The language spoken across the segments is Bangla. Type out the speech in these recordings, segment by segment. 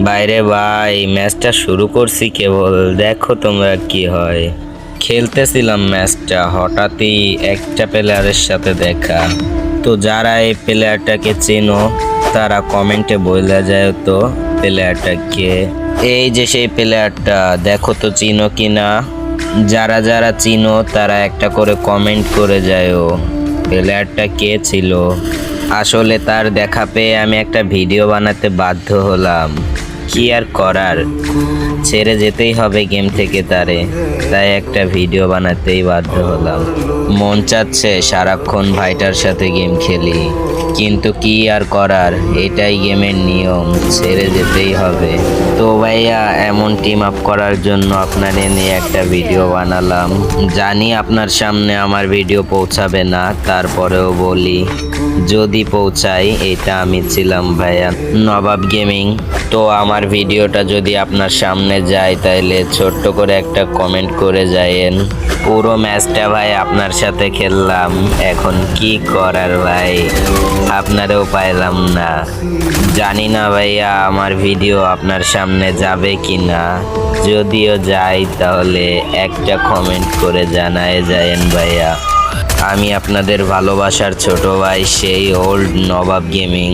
বাইরে ভাই, ম্যাচটা শুরু করছি কেবল, দেখো তোমরা কি হয়। খেলতেছিলাম ম্যাচটা, হঠাৎই একটা প্লেয়ারের সাথে দেখা। তো যারা এই প্লেয়ারটাকে চেনো তারা কমেন্টে বলে যায় তো প্লেয়ারটা কে। এই যে সেই প্লেয়ারটা, দেখো তো চিনো কিনা। যারা যারা চিনো তারা একটা করে কমেন্ট করে যায়ও প্লেয়ারটা কে ছিল। আসলে তার দেখা পেয়ে আমি একটা ভিডিও বানাতে বাধ্য হলাম। কি আর করার, ছেড়ে যেতেই হবে গেম থেকে তারে, তাই একটা ভিডিও বানাতেই বাধ্য হলাম। মন চাচ্ছে সারাক্ষণ ভাইটার সাথে গেম খেলি, কিন্তু কি আর করার, এটাই গেমের নিয়ম, ছেড়ে যেতেই হবে। তো ভাইয়া, এমন টিম আপ করার জন্য আপনারে নিয়ে একটা ভিডিও বানালাম। জানি আপনার সামনে আমার ভিডিও পৌঁছাবে না, তারপরেও বলি যদি পৌঁছাই, এটা আমি ছিলাম ভাইয়া নবাব গেমিং। তো আমার ভিডিওটা যদি আপনার সামনে যায় তাইলে ছোট্ট করে একটা কমেন্ট করে যায়েন। পুরো ম্যাচটা ভাই আপনার সাথে খেললাম, এখন কি করার ভাই, আপনারেও পাইলাম না। জানি না ভাইয়া আমার ভিডিও আপনার সামনে যাবে কি না, যদিও যাই তাহলে একটা কমেন্ট করে জানায় যায়েন ভাইয়া। আমি আপনাদের ভালোবাসার ছোট ভাই, সেই ওল্ড নবাব গেমিং।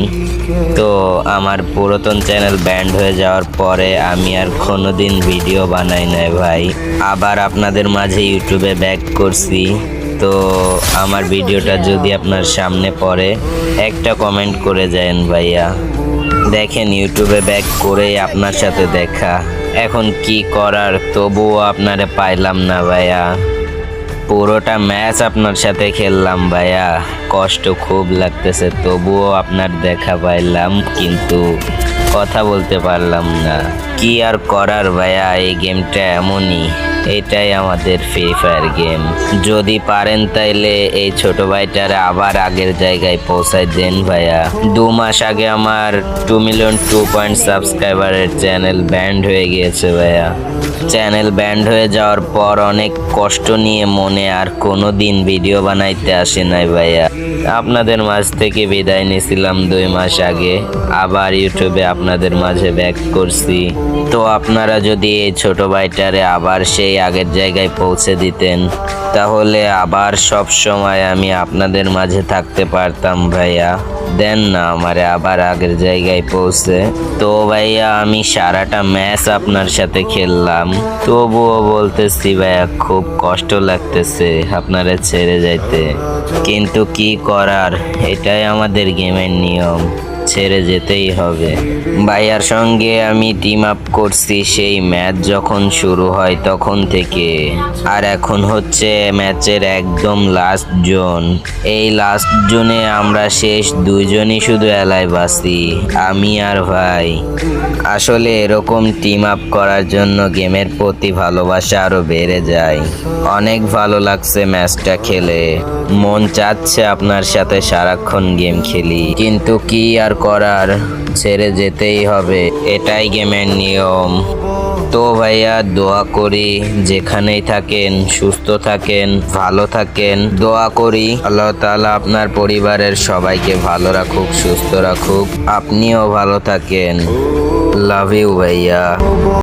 তো আমার পুরাতন চ্যানেল ব্যান্ড হয়ে যাওয়ার পরে আমি আর কোনোদিন ভিডিও বানাই নাই ভাই। আবার আপনাদের মাঝে ইউটিউবে ব্যাক করছি। তো আমার ভিডিওটা যদি আপনার সামনে পড়ে একটা কমেন্ট করে যায়েন ভাইয়া। দেখেন ইউটিউবে ব্যাক করে আপনার সাথে দেখা, এখন কি করার, তবুও আপনারে পাইলাম না ভাইয়া। পুরোটা ম্যাচ আপনার সাথে খেললাম ভাইয়া, কষ্ট খুব লাগতেছে, তবুও আপনার দেখা পাইলাম কিন্তু কথা বলতে পারলাম না। কি আর করার ভাইয়া, এই গেমটা এমনই, এটাই আমাদের ফ্রি ফায়ার গেম। যদি পারেন তাইলে এই ছোট ভাইটারে আবার আগের জায়গায় পৌঁছায় দেন ভাইয়া। 2 মাস আগে আমার 2 মিলিয়ন 2 পয়েন্ট সাবস্ক্রাইবারের চ্যানেল ব্যান্ড হয়ে গিয়েছে ভাইয়া। চ্যানেল ব্যান্ড হয়ে যাওয়ার পর অনেক কষ্ট নিয়ে মনে আর কোনো দিন ভিডিও বানাইতে আসে নাই ভাইয়া। আপনাদের মাঝ থেকে বিদায় নিয়েছিলাম 2 মাস আগে, আবার ইউটিউবে আপনাদের মাঝে ব্যাক করছি। তো আপনারা যদি এই ছোট ভাইটারে আবার সেই আগের জায়গায় পৌঁছে দিতেন, তাহলে আবার সব সময় আমি আপনাদের মাঝে থাকতে পারতাম ভাইয়া। দেন না আমারে আবার আগের জায়গায় পৌঁছে। তো ভাইয়া, আমি সারাটা ম্যাচ আপনার সাথে খেললাম, তবুও বলতেছি ভাইয়া খুব কষ্ট লাগতেছে আপনারে ছেড়ে যাইতে, কিন্তু কি করার, এটাই আমাদের গেমের নিয়ম, ছেড়ে যেতেই হবে। ভাইয়ার সঙ্গে আমি টিম আপ করছি সেই ম্যাচ যখন শুরু হয় তখন থেকে, আর এখন হচ্ছে ম্যাচের একদম লাস্ট জোন। এই লাস্ট জোনে আমরা শেষ 2 জনই শুধু এলাইভ আছি, আমি আর ভাই। আসলে এরকম টিম আপ করার জন্য গেমের প্রতি ভালোবাসা আরো বেড়ে যায়। অনেক ভালো লাগছে ম্যাচটা খেলে, মন চাচ্ছে আপনার সাথে সারাক্ষণ গেম খেলি, কিন্তু কি আর করার, ছেড়ে যেতেই হবে, এটাই গেমের নিয়ম। তো ভাইয়া, দোয়া করি যেখানেই থাকেন সুস্থ থাকেন, ভালো থাকেন। দোয়া করি আল্লাহ তাআলা আপনার পরিবারের সবাইকে ভালো রাখুক, সুস্থ রাখুক, আপনিও ভালো থাকেন। লাভ ইউ ভাইয়া।